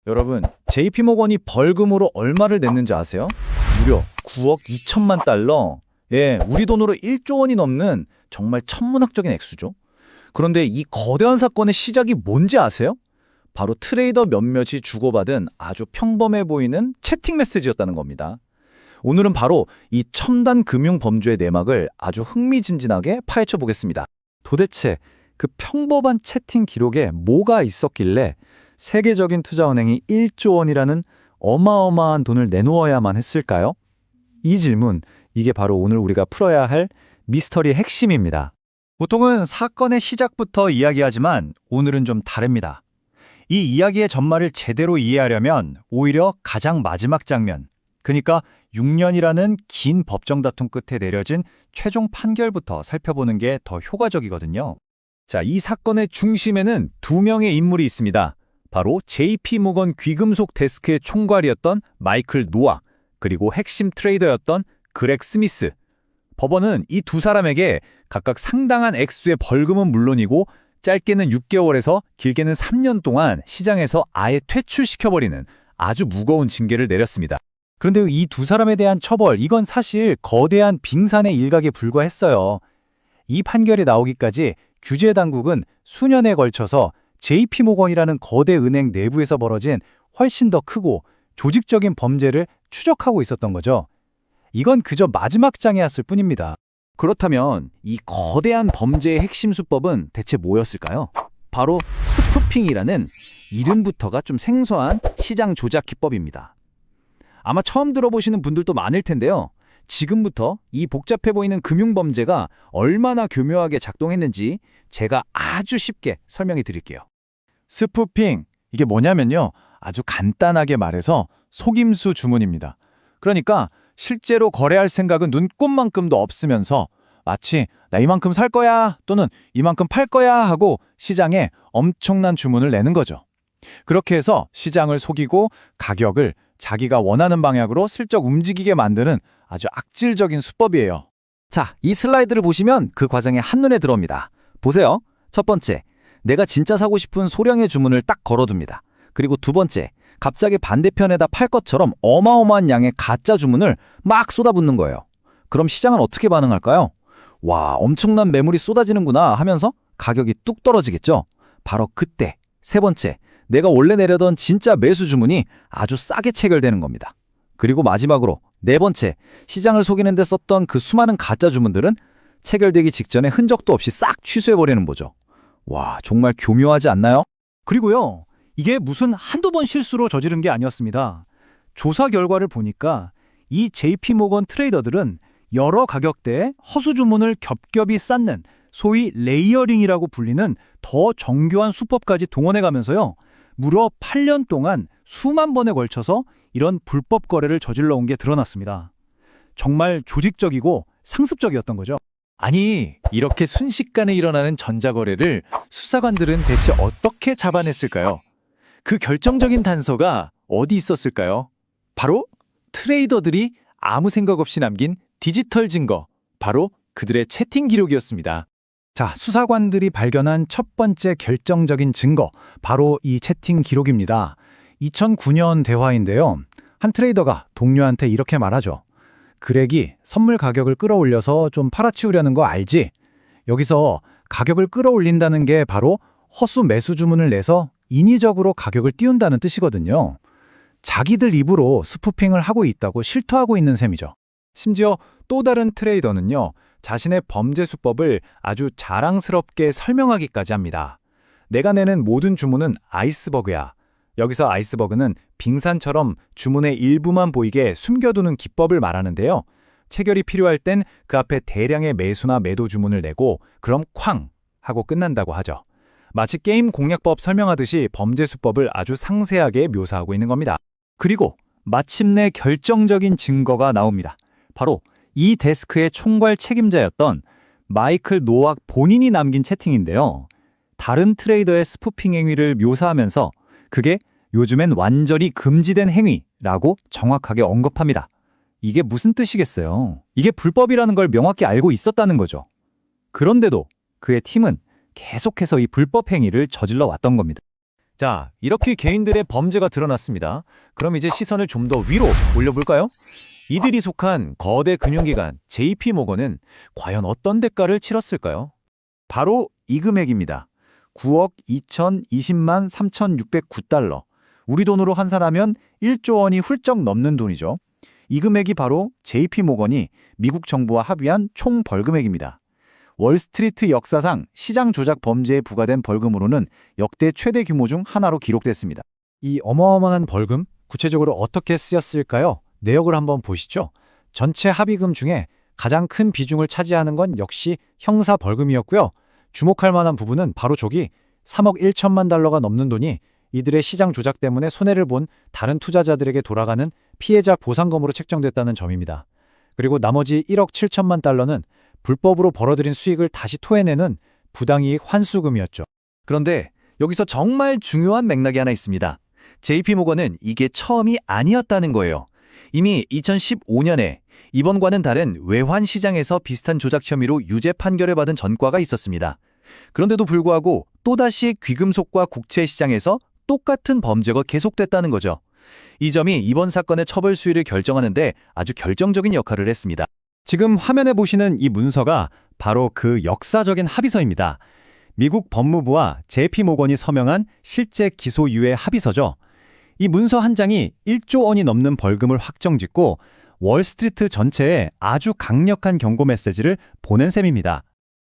여러분, JP모건이 벌금으로 얼마를 냈는지 아세요? 무려 9억 2천만 달러. 예, 우리 돈으로 1조 원이 넘는 정말 천문학적인 액수죠. 그런데 이 거대한 사건의 시작이 뭔지 아세요? 바로 트레이더 몇몇이 주고받은 아주 평범해 보이는 채팅 메시지였다는 겁니다. 오늘은 바로 이 첨단 금융 범죄의 내막을 아주 흥미진진하게 파헤쳐 보겠습니다. 도대체 그 평범한 채팅 기록에 뭐가 있었길래 세계적인 투자은행이 1조 원이라는 어마어마한 돈을 내놓아야만 했을까요? 이 질문, 이게 바로 오늘 우리가 풀어야 할 미스터리의 핵심입니다. 보통은 사건의 시작부터 이야기하지만 오늘은 좀 다릅니다. 이 이야기의 전말을 제대로 이해하려면 오히려 가장 마지막 장면, 그러니까 6년이라는 긴 법정 다툼 끝에 내려진 최종 판결부터 살펴보는 게 더 효과적이거든요. 자, 이 사건의 중심에는 두 명의 인물이 있습니다. 바로 JP모건 귀금속 데스크의 총괄이었던 마이클 노악, 그리고 핵심 트레이더였던 그렉 스미스. 법원은 이 두 사람에게 각각 상당한 액수의 벌금은 물론이고 짧게는 6개월에서 길게는 3년 동안 시장에서 아예 퇴출시켜버리는 아주 무거운 징계를 내렸습니다. 그런데 이 두 사람에 대한 처벌, 이건 사실 거대한 빙산의 일각에 불과했어요. 이 판결이 나오기까지 규제 당국은 수년에 걸쳐서 JP모건이라는 거대 은행 내부에서 벌어진 훨씬 더 크고 조직적인 범죄를 추적하고 있었던 거죠. 이건 그저 마지막 장이었을 뿐입니다. 그렇다면 이 거대한 범죄의 핵심 수법은 대체 뭐였을까요? 바로 스푸핑이라는 이름부터가 좀 생소한 시장 조작 기법입니다. 아마 처음 들어보시는 분들도 많을 텐데요. 지금부터 이 복잡해 보이는 금융범죄가 얼마나 교묘하게 작동했는지 제가 아주 쉽게 설명해 드릴게요. 스푸핑, 이게 뭐냐면요. 아주 간단하게 말해서 속임수 주문입니다. 그러니까 실제로 거래할 생각은 눈꼽만큼도 없으면서 마치 나 이만큼 살 거야 또는 이만큼 팔 거야 하고 시장에 엄청난 주문을 내는 거죠. 그렇게 해서 시장을 속이고 가격을 자기가 원하는 방향으로 슬쩍 움직이게 만드는 아주 악질적인 수법이에요. 자, 이 슬라이드를 보시면 그 과정이 한눈에 들어옵니다. 보세요. 첫 번째, 내가 진짜 사고 싶은 소량의 주문을 딱 걸어둡니다. 그리고 두 번째, 갑자기 반대편에다 팔 것처럼 어마어마한 양의 가짜 주문을 막 쏟아붓는 거예요. 그럼 시장은 어떻게 반응할까요? 와, 엄청난 매물이 쏟아지는구나 하면서 가격이 뚝 떨어지겠죠? 바로 그때, 세 번째, 내가 원래 내려던 진짜 매수 주문이 아주 싸게 체결되는 겁니다. 그리고 마지막으로 네 번째, 시장을 속이는 데 썼던 그 수많은 가짜 주문들은 체결되기 직전에 흔적도 없이 싹 취소해버리는 거죠. 와, 정말 교묘하지 않나요? 그리고요, 이게 무슨 한두 번 실수로 저지른 게 아니었습니다. 조사 결과를 보니까 이 JP모건 트레이더들은 여러 가격대에 허수 주문을 겹겹이 쌓는 소위 레이어링이라고 불리는 더 정교한 수법까지 동원해가면서요, 무려 8년 동안 수만 번에 걸쳐서 이런 불법 거래를 저질러 온 게 드러났습니다. 정말 조직적이고 상습적이었던 거죠. 아니, 이렇게 순식간에 일어나는 전자거래를 수사관들은 대체 어떻게 잡아냈을까요? 그 결정적인 단서가 어디 있었을까요? 바로 트레이더들이 아무 생각 없이 남긴 디지털 증거, 바로 그들의 채팅 기록이었습니다. 자, 수사관들이 발견한 첫 번째 결정적인 증거, 바로 이 채팅 기록입니다. 2009년 대화인데요. 한 트레이더가 동료한테 이렇게 말하죠. 그렉이 선물 가격을 끌어올려서 좀 팔아치우려는 거 알지? 여기서 가격을 끌어올린다는 게 바로 허수 매수 주문을 내서 인위적으로 가격을 띄운다는 뜻이거든요. 자기들 입으로 스푸핑을 하고 있다고 실토하고 있는 셈이죠. 심지어 또 다른 트레이더는요, 자신의 범죄 수법을 아주 자랑스럽게 설명하기까지 합니다. 내가 내는 모든 주문은 아이스버그야. 여기서 아이스버그는 빙산처럼 주문의 일부만 보이게 숨겨두는 기법을 말하는데요. 체결이 필요할 땐 그 앞에 대량의 매수나 매도 주문을 내고 그럼 쾅 하고 끝난다고 하죠. 마치 게임 공략법 설명하듯이 범죄 수법을 아주 상세하게 묘사하고 있는 겁니다. 그리고 마침내 결정적인 증거가 나옵니다. 바로 이 데스크의 총괄 책임자였던 마이클 노악 본인이 남긴 채팅인데요. 다른 트레이더의 스푸핑 행위를 묘사하면서 그게 요즘엔 완전히 금지된 행위라고 정확하게 언급합니다. 이게 무슨 뜻이겠어요? 이게 불법이라는 걸 명확히 알고 있었다는 거죠. 그런데도 그의 팀은 계속해서 이 불법 행위를 저질러 왔던 겁니다. 자, 이렇게 개인들의 범죄가 드러났습니다. 그럼 이제 시선을 좀 더 위로 올려볼까요? 이들이 속한 거대 금융기관 JP모건은 과연 어떤 대가를 치렀을까요? 바로 이 금액입니다. 9억 2,020만 3,609달러. 우리 돈으로 환산하면 1조 원이 훌쩍 넘는 돈이죠. 이 금액이 바로 JP모건이 미국 정부와 합의한 총 벌금액입니다. 월스트리트 역사상 시장 조작 범죄에 부과된 벌금으로는 역대 최대 규모 중 하나로 기록됐습니다. 이 어마어마한 벌금, 구체적으로 어떻게 쓰였을까요? 내역을 한번 보시죠. 전체 합의금 중에 가장 큰 비중을 차지하는 건 역시 형사 벌금이었고요. 주목할 만한 부분은 바로 저기 3억 1천만 달러가 넘는 돈이 이들의 시장 조작 때문에 손해를 본 다른 투자자들에게 돌아가는 피해자 보상금으로 책정됐다는 점입니다. 그리고 나머지 1억 7천만 달러는 불법으로 벌어들인 수익을 다시 토해내는 부당이익 환수금이었죠. 그런데 여기서 정말 중요한 맥락이 하나 있습니다. JP모건은 이게 처음이 아니었다는 거예요. 이미 2015년에 이번과는 다른 외환 시장에서 비슷한 조작 혐의로 유죄 판결을 받은 전과가 있었습니다. 그런데도 불구하고 또다시 귀금속과 국채 시장에서 똑같은 범죄가 계속됐다는 거죠. 이 점이 이번 사건의 처벌 수위를 결정하는데 아주 결정적인 역할을 했습니다. 지금 화면에 보시는 이 문서가 바로 그 역사적인 합의서입니다. 미국 법무부와 JP모건이 서명한 실제 기소유예 합의서죠. 이 문서 한 장이 1조 원이 넘는 벌금을 확정짓고 월스트리트 전체에 아주 강력한 경고 메시지를 보낸 셈입니다.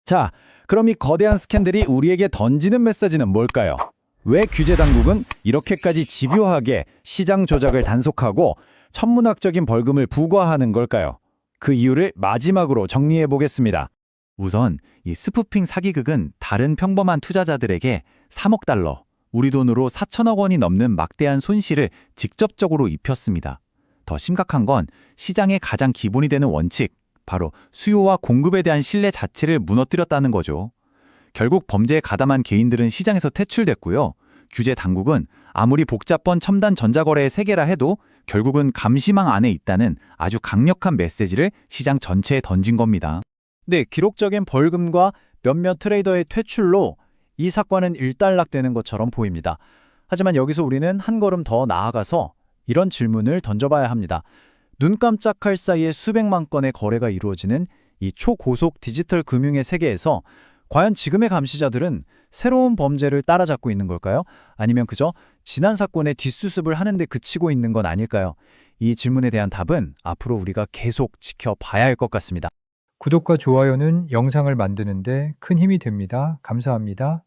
자, 그럼 이 거대한 스캔들이 우리에게 던지는 메시지는 뭘까요? 왜 규제 당국은 이렇게까지 집요하게 시장 조작을 단속하고 천문학적인 벌금을 부과하는 걸까요? 그 이유를 마지막으로 정리해 보겠습니다. 우선 이 스푸핑 사기극은 다른 평범한 투자자들에게 3억 달러, 우리 돈으로 4천억 원이 넘는 막대한 손실을 직접적으로 입혔습니다. 더 심각한 건 시장의 가장 기본이 되는 원칙, 바로 수요와 공급에 대한 신뢰 자체를 무너뜨렸다는 거죠. 결국 범죄에 가담한 개인들은 시장에서 퇴출됐고요. 규제 당국은 아무리 복잡한 첨단 전자거래의 세계라 해도 결국은 감시망 안에 있다는 아주 강력한 메시지를 시장 전체에 던진 겁니다. 네, 기록적인 벌금과 몇몇 트레이더의 퇴출로 이 사건은 일단락되는 것처럼 보입니다. 하지만 여기서 우리는 한 걸음 더 나아가서 이런 질문을 던져봐야 합니다. 눈 깜짝할 사이에 수백만 건의 거래가 이루어지는 이 초고속 디지털 금융의 세계에서 과연 지금의 감시자들은 새로운 범죄를 따라잡고 있는 걸까요? 아니면 그저 지난 사건의 뒷수습을 하는 데 그치고 있는 건 아닐까요? 이 질문에 대한 답은 앞으로 우리가 계속 지켜봐야 할 것 같습니다. 구독과 좋아요는 영상을 만드는데 큰 힘이 됩니다. 감사합니다.